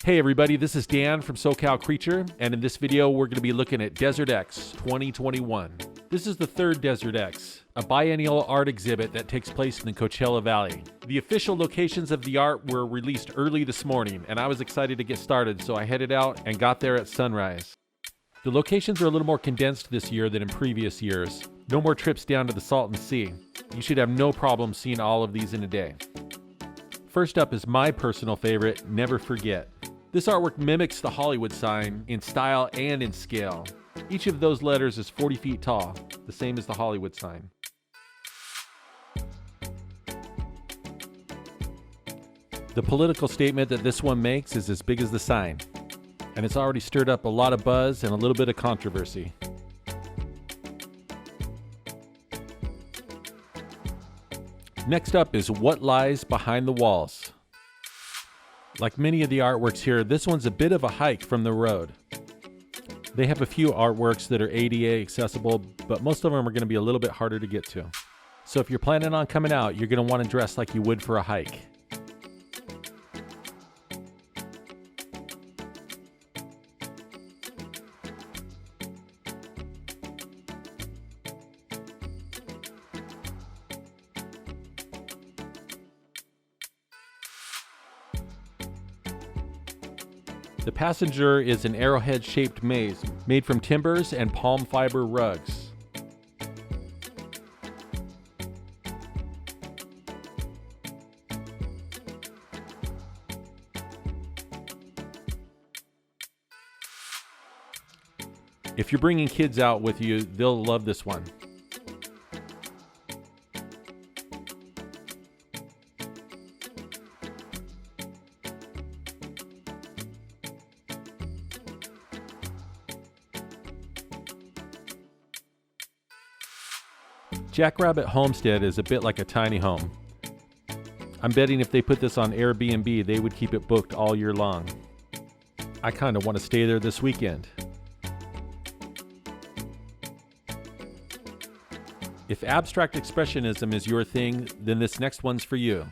Hey everybody, this is Dan from SoCal Creature, and in this video we're going to be looking at Desert X 2021. This is the third Desert X, a biennial art exhibit that takes place in the Coachella Valley. The official locations of the art were released early this morning, and I was excited to get started, so I headed out and got there at sunrise. The locations are a little more condensed this year than in previous years. No more trips down to the Salton Sea. You should have no problem seeing all of these in a day. First up is my personal favorite, Never Forget. This artwork mimics the Hollywood sign in style and in scale. Each of those letters is 40 feet tall, the same as the Hollywood sign. The political statement that this one makes is as big as the sign, and it's already stirred up a lot of buzz and a little bit of controversy. Next up is What Lies Behind the Walls. Like many of the artworks here, this one's a bit of a hike from the road. They have a few artworks that are ADA accessible, but most of them are going to be a little bit harder to get to. So if you're planning on coming out, you're going to want to dress like you would for a hike. The passenger is an arrowhead-shaped maze made from timbers and palm fiber rugs. If you're bringing kids out with you, they'll love this one. Jackrabbit Homestead is a bit like a tiny home. I'm betting if they put this on Airbnb, they would keep it booked all year long. I kind of want to stay there this weekend. If abstract expressionism is your thing, then this next one's for you.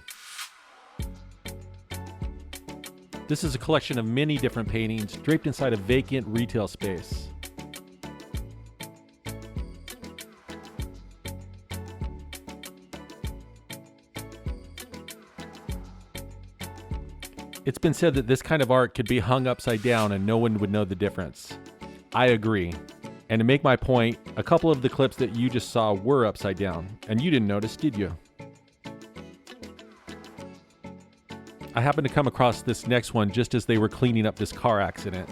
This is a collection of many different paintings draped inside a vacant retail space. It's been said that this kind of art could be hung upside down and no one would know the difference. I agree. And to make my point, a couple of the clips that you just saw were upside down, and you didn't notice, did you? I happened to come across this next one just as they were cleaning up this car accident.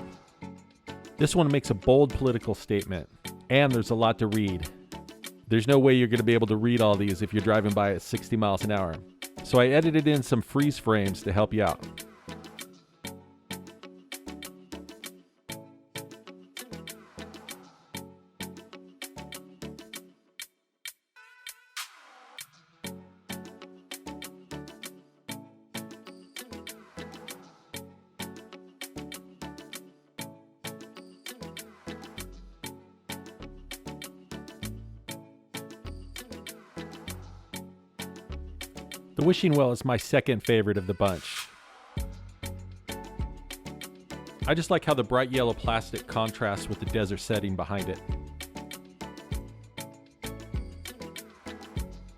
This one makes a bold political statement, and there's a lot to read. There's no way you're going to be able to read all these if you're driving by at 60 miles an hour. So I edited in some freeze frames to help you out. The wishing well is my second favorite of the bunch. I just like how the bright yellow plastic contrasts with the desert setting behind it.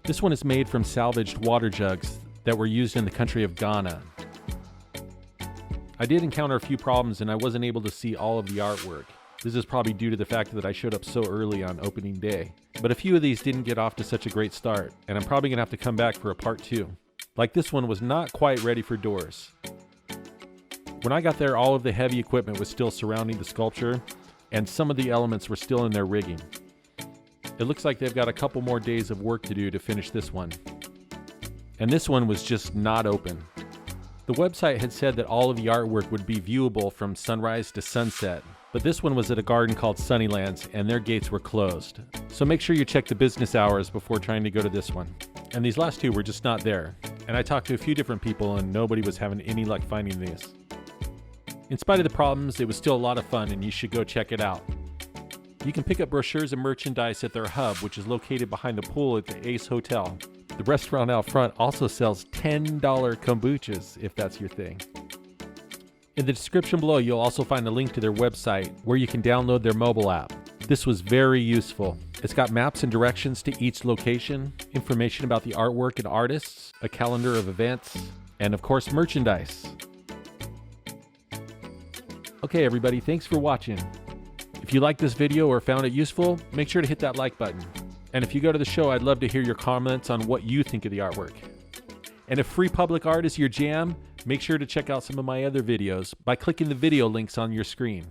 This one is made from salvaged water jugs that were used in the country of Ghana. I did encounter a few problems and I wasn't able to see all of the artwork. This is probably due to the fact that I showed up so early on opening day. But a few of these didn't get off to such a great start, and I'm probably going to have to come back for a part 2. Like this one was not quite ready for doors. When I got there, all of the heavy equipment was still surrounding the sculpture, and some of the elements were still in their rigging. It looks like they've got a couple more days of work to do to finish this one. And this one was just not open. The website had said that all of the artwork would be viewable from sunrise to sunset, but this one was at a garden called Sunnylands and their gates were closed. So make sure you check the business hours before trying to go to this one. And these last two were just not there. And I talked to a few different people and nobody was having any luck finding these. In spite of the problems, it was still a lot of fun and you should go check it out. You can pick up brochures and merchandise at their hub, which is located behind the pool at the Ace Hotel. The restaurant out front also sells $10 kombuchas, if that's your thing. In the description below, you'll also find a link to their website where you can download their mobile app. This was very useful. It's got maps and directions to each location, information about the artwork and artists, a calendar of events, and of course, merchandise. Okay, everybody, thanks for watching. If you liked this video or found it useful, make sure to hit that like button. And if you go to the show, I'd love to hear your comments on what you think of the artwork. And if free public art is your jam, make sure to check out some of my other videos by clicking the video links on your screen.